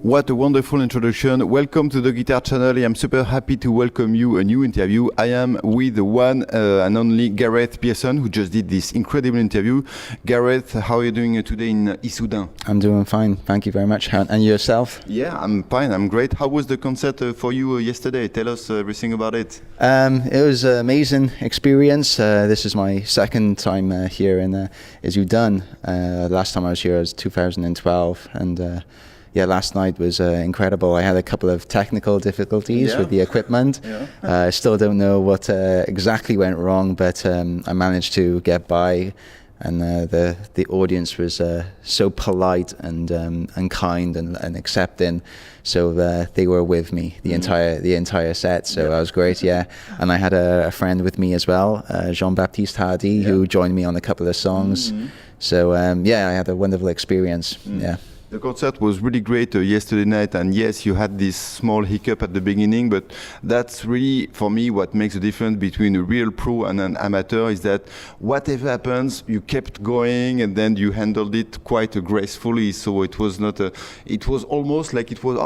What a wonderful introduction. Welcome to the Guitar Channel. I'm super happy to welcome you a new interview. I am with the one and only Gareth Pearson, who just did this incredible interview. Gareth, how are you doing today in Issoudun? I'm doing fine, thank you very much. And yourself? Yeah, I'm fine, I'm great. How was the concert for you yesterday? Tell us everything about it. It was an amazing experience. This is my second time here in Issoudun. Last time I was here was 2012, and yeah, last night was incredible. I had a couple of technical difficulties with the equipment. I still don't know what exactly went wrong, but I managed to get by, and the audience was so polite and kind and accepting. So they were with me the entire set. So that was great. Yeah, and I had a friend with me as well, Jean-Baptiste Hardy, who joined me on a couple of songs. So yeah, I had a wonderful experience. Yeah. The concert was really great yesterday night, and yes, you had this small hiccup at the beginning, but that's really, for me, what makes the difference between a real pro and an amateur is that whatever happens, you kept going, and then you handled it quite gracefully. So it was not it was almost like it was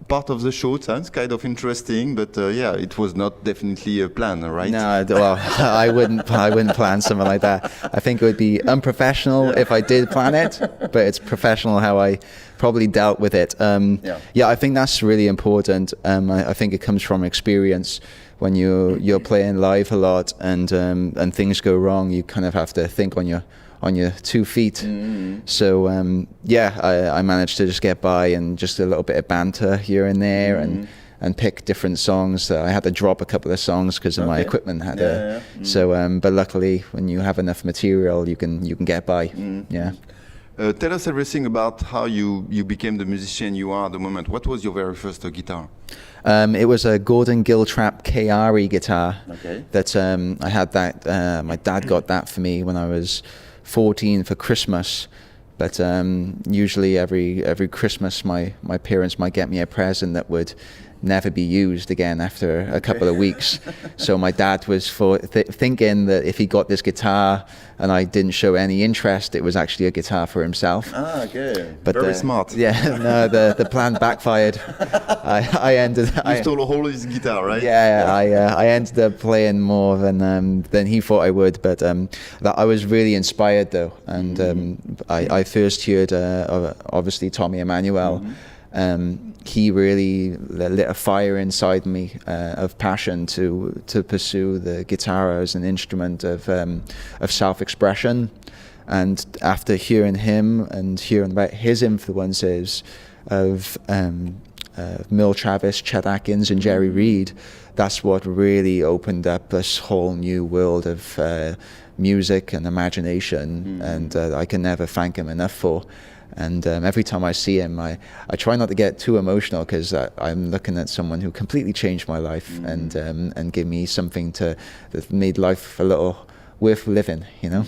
part of the show. It sounds kind of interesting, but yeah, it was not definitely a plan, right? No, well, I wouldn't plan something like that. I think it would be unprofessional if I did plan it, but it's professional how I probably dealt with it. Yeah, I think that's really important. I think it comes from experience. When you're playing live a lot and things go wrong, you kind of have to think on your 2 feet. So yeah, I managed to just get by, and just a little bit of banter here and there, and pick different songs. I had to drop a couple of songs because of my equipment had So but luckily, when you have enough material, you can get by. Yeah. Tell us everything about how you became the musician you are at the moment. What was your very first guitar? It was a Gordon Giltrap KRE guitar. That I had that. My dad got that for me when I was 14 for Christmas. But usually every Christmas my parents might get me a present that would never be used again after a couple of weeks. So my dad was thinking that if he got this guitar and I didn't show any interest, it was actually a guitar for himself. Ah, okay. But very smart. Yeah, no, the plan backfired. I ended. You stole a whole of his guitar, right? Yeah, I ended up playing more than he thought I would. But I was really inspired though, and I first heard obviously Tommy Emmanuel. He really lit a fire inside me of passion to pursue the guitar as an instrument of self-expression. And after hearing him and hearing about his influences of Merle Travis, Chet Atkins, and Jerry Reed, that's what really opened up this whole new world of music and imagination, and I can never thank him enough for. And every time I see him, I try not to get too emotional, because I'm looking at someone who completely changed my life and gave me something that made life a little worth living, you know.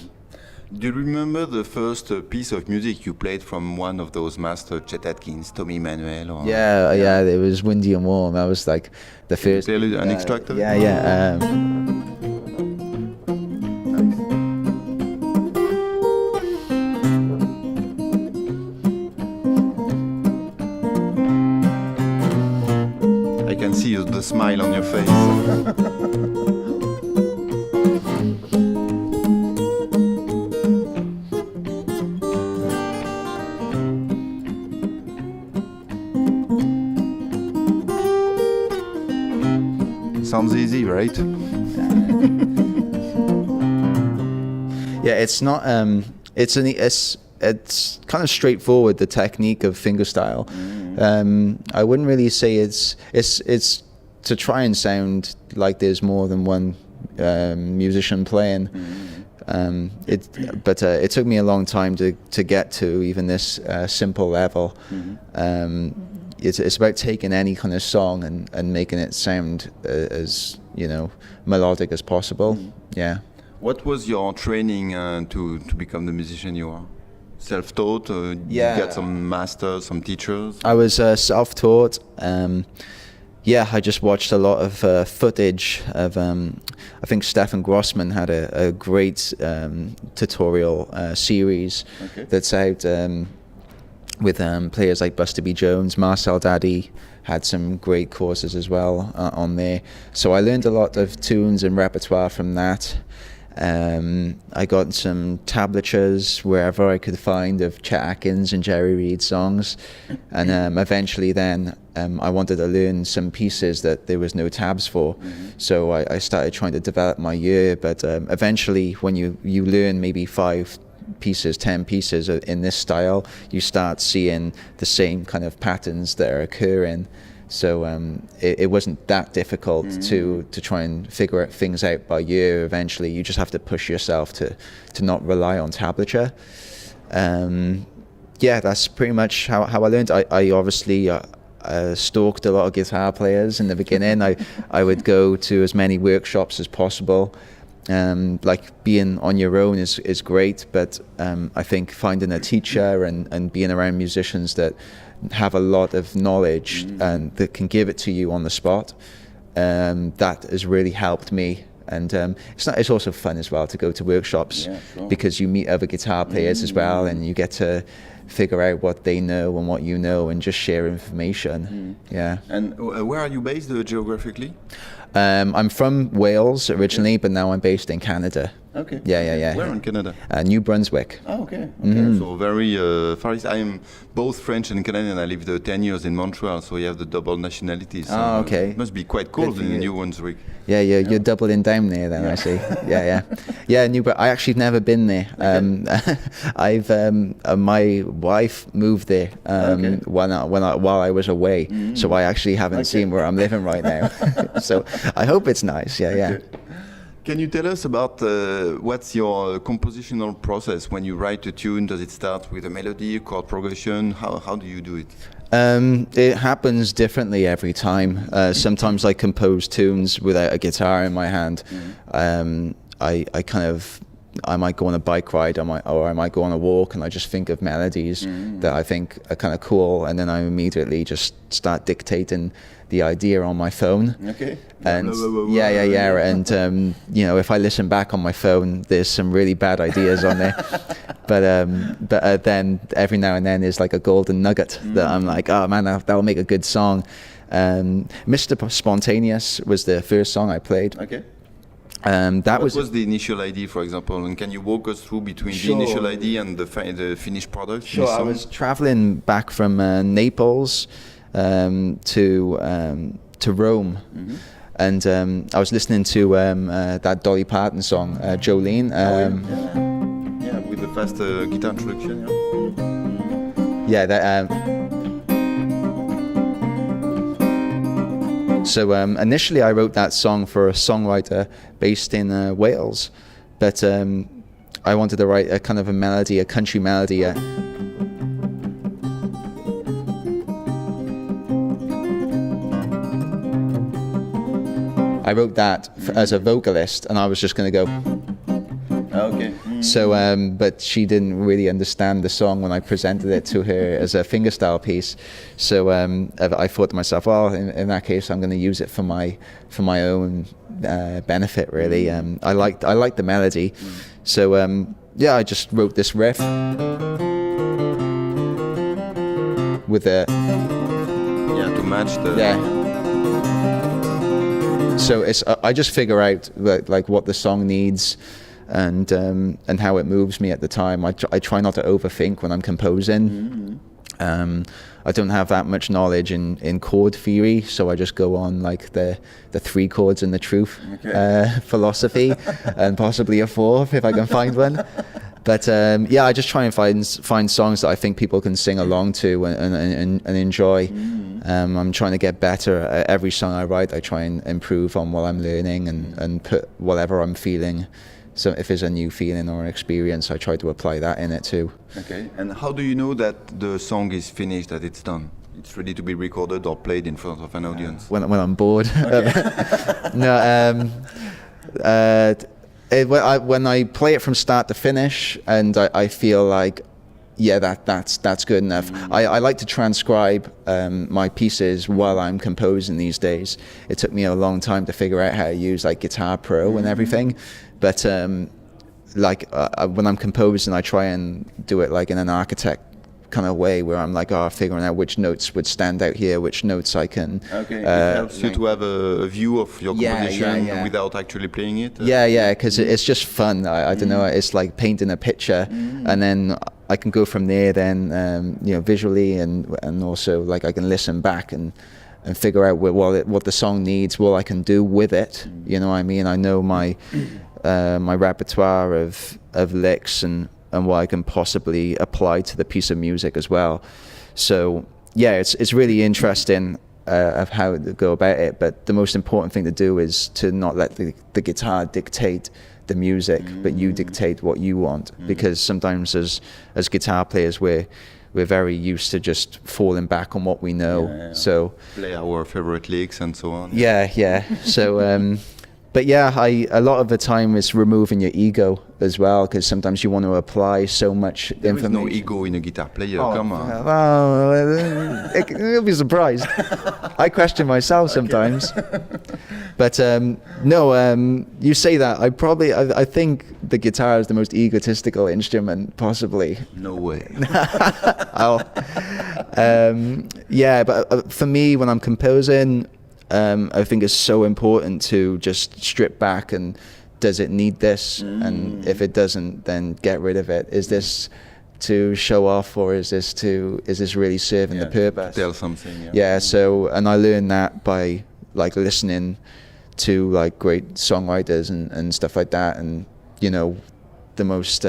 Do you remember the first piece of music you played from one of those masters, Chet Atkins, Tommy Emmanuel? Or yeah, it was Windy and Warm. That was like the first. Can you play an extract of it? Yeah. I can see the smile on your face. Sounds easy, right? Yeah, it's not. It's kind of straightforward, the technique of fingerstyle. I wouldn't really say it's to try and sound like there's more than one musician playing. But it took me a long time to get to even this simple level. It's about taking any kind of song and making it sound as melodic as possible. Yeah. What was your training to become the musician you are? Self-taught? Yeah. You got some masters, some teachers? I was self-taught. Yeah, I just watched a lot of footage of. I think Stefan Grossman had a great tutorial series that's out with players like Buster B. Jones. Marcel Daddy had some great courses as well on there. So I learned a lot of tunes and repertoire from that. I got some tablatures wherever I could find of Chet Atkins and Jerry Reed songs, and eventually then I wanted to learn some pieces that there was no tabs for. So I started trying to develop my ear, but eventually when you learn maybe 5 pieces, 10 pieces in this style, you start seeing the same kind of patterns that are occurring. So it wasn't that difficult to try and figure things out by ear. Eventually, you just have to push yourself to not rely on tablature. Yeah, that's pretty much how I learned. I obviously stalked a lot of guitar players in the beginning. I would go to as many workshops as possible. Like being on your own is great, but I think finding a teacher and being around musicians that have a lot of knowledge and that can give it to you on the spot, that has really helped me. And it's also fun as well to go to workshops, because you meet other guitar players as well, and you get to figure out what they know and what you know, and just share information. Yeah. And where are you based geographically? I'm from Wales originally, but now I'm based in Canada. Okay. Yeah. Where in Canada? New Brunswick. Oh, okay. So very far east. I am both French and Canadian. I lived 10 years in Montreal, so you have the double nationalities. So okay. It must be quite cold in New Brunswick. Yeah, you're doubling down there then, I see. Yeah, I actually never been there. I've my wife moved there while I was away, so I actually haven't seen where I'm living right now. So I hope it's nice. Yeah. Okay. Can you tell us about what's your compositional process when you write a tune? Does it start with a melody, a chord progression? How do you do it? It happens differently every time. Sometimes I compose tunes without a guitar in my hand. I might go on a bike ride, I might go on a walk, and I just think of melodies that I think are kind of cool, and then I immediately just start dictating the idea on my phone. Okay. And and if I listen back on my phone, there's some really bad ideas on there. But then every now and then there's like a golden nugget that I'm like, oh man, that'll make a good song. Mr. Spontaneous was the first song I played. Okay. What was the initial idea, for example, and can you walk us through between the initial idea and the finished product? Sure. I was traveling back from Naples to Rome, and I was listening to that Dolly Parton song, Jolene. With the fast guitar introduction. So initially I wrote that song for a songwriter based in Wales, but I wanted to write a kind of a melody, a country melody. I wrote that as a vocalist, and I was just going to go. Okay. So, but she didn't really understand the song when I presented it to her as a fingerstyle piece. So I thought to myself, well, in that case, I'm going to use it for my own benefit, really. I liked the melody, so I just wrote this riff with the to match the So I just figure out like what the song needs. And how it moves me at the time. I try not to overthink when I'm composing. I don't have that much knowledge in chord theory, so I just go on like the 3 chords and the truth philosophy, and possibly a 4th if I can find one. But I just try and find songs that I think people can sing along to and enjoy. I'm trying to get better at every song I write. I try and improve on what I'm learning and put whatever I'm feeling. So if there's a new feeling or experience, I try to apply that in it too. Okay. And how do you know that the song is finished, that it's done? It's ready to be recorded or played in front of an audience? When I'm bored. Okay. When I play it from start to finish, and I feel like, that's good enough. I like to transcribe my pieces while I'm composing these days. It took me a long time to figure out how to use like Guitar Pro and everything. But when I'm composing, I try and do it like in an architect kind of way where I'm like, figuring out which notes would stand out here, which notes I can. Okay, it helps you to have a view of your composition without actually playing it. Because it's just fun. I don't know. It's like painting a picture, and then I can go from there. Then visually and also like I can listen back and figure out what the song needs, what I can do with it. You know what I mean? I know my my repertoire of licks and what I can possibly apply to the piece of music as well. So it's really interesting of how to go about it. But the most important thing to do is to not let the guitar dictate the music, but you dictate what you want. Because sometimes as guitar players we're very used to just falling back on what we know. So play our favorite licks and so on. So but a lot of the time it's removing your ego as well, because sometimes you want to apply so much information. There is no ego in a guitar player, come on. Well, you'll be surprised. I question myself sometimes. But you say that. I think the guitar is the most egotistical instrument possibly. No way. But for me, when I'm composing, I think it's so important to just strip back and does it need this? And if it doesn't, then get rid of it. Is this to show off, or is this really serving the purpose? Tell something. So, and I learned that by like listening to like great songwriters and stuff like that, and the most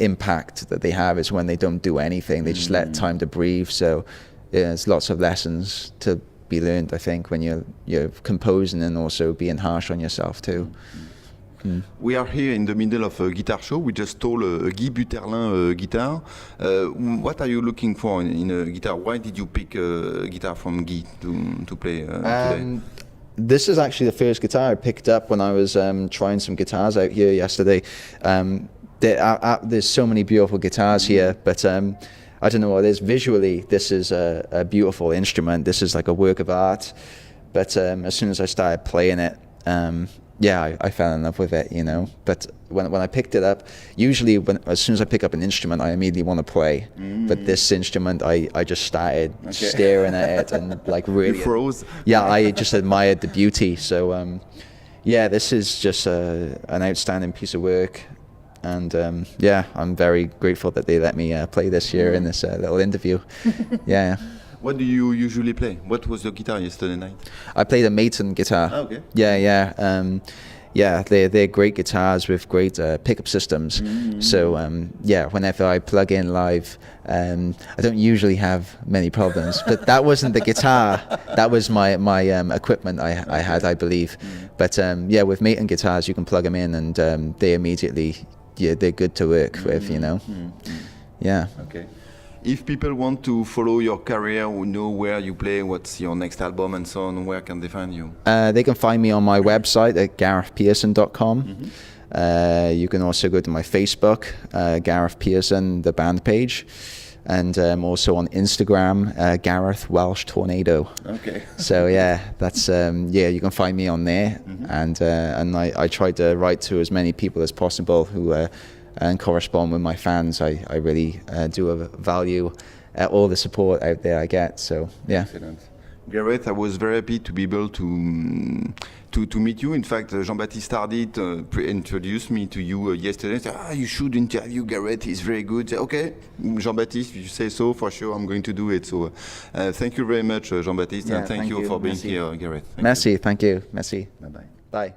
impact that they have is when they don't do anything. They just let time to breathe. So there's lots of lessons to be learned, I think, when you're composing and also being harsh on yourself too. We are here in the middle of a guitar show. We just stole a Guy Buterlin guitar. What are you looking for in a guitar? Why did you pick a guitar from Guy to play today? This is actually the first guitar I picked up when I was trying some guitars out here yesterday. There's so many beautiful guitars here, but I don't know what it is. Visually, this is a beautiful instrument. This is like a work of art. But as soon as I started playing it, I fell in love with it, But when I picked it up, usually as soon as I pick up an instrument, I immediately want to play. But this instrument, I just started staring at it and like really... You froze? I just admired the beauty. So this is just an outstanding piece of work. And I'm very grateful that they let me play this year in this little interview. What do you usually play? What was your guitar yesterday night? I played a Maton guitar. Oh, okay. They're great guitars with great pickup systems. So whenever I plug in live, I don't usually have many problems. But that wasn't the guitar. That was my equipment I had, I believe. But with Maton guitars, you can plug them in and they immediately... they're good to work with, Okay. If people want to follow your career, or know where you play, what's your next album and so on, where can they find you? They can find me on my website at garethpearson.com. You can also go to my Facebook, Gareth Pearson, the band page. And also on Instagram, Gareth Welsh Tornado. Okay. So that's you can find me on there, and I try to write to as many people as possible who and correspond with my fans. I really do value all the support out there I get. So Excellent. Gareth, I was very happy to be able to meet you. In fact, Jean-Baptiste Hardy introduced me to you yesterday. Said, you should interview Gareth. He's very good. Said, okay, Jean-Baptiste, if you say so, for sure, I'm going to do it. So thank you very much, Jean-Baptiste, and thank you for being here, Gareth. Merci, thank you. Merci. Bye-bye. Bye.